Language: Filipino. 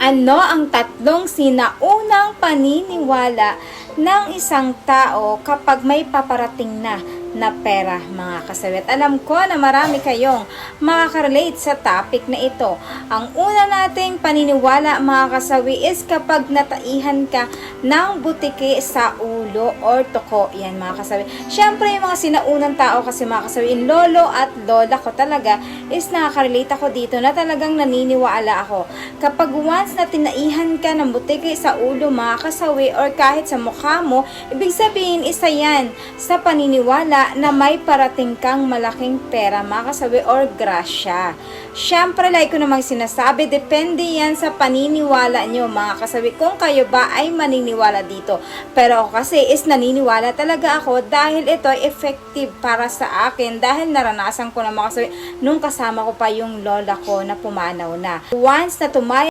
Ano ang tatlong sinaunang paniniwala ng isang tao kapag may paparating na pera, mga kasawit? Alam ko na marami kayong makaka-relate sa topic na ito. Ang una nating paniniwala, mga kasawi, is kapag nataihan ka ng butiki sa ulo or toko. Yan, mga kasawi. Siyempre, yung mga sinaunang tao kasi, mga kasawi, lolo at lola ko talaga is nakaka-relate ako dito na talagang naniniwala ako. Kapag once na tinaihan ka ng butiki sa ulo, mga kasawi, or kahit sa mukha mo, ibig sabihin, isa yan sa paniniwala na may parating kang malaking pera, mga kasawi, or grasya. Siyempre, like ko namang sinasabi, depende yan sa paniniwala nyo, mga kasawi, kung kayo ba ay maniniwala dito. Pero ako kasi is naniniwala talaga ako dahil ito ay effective para sa akin, dahil naranasan ko na, mga kasawi, nung kasama ko pa yung lola ko na pumanaw na. Once na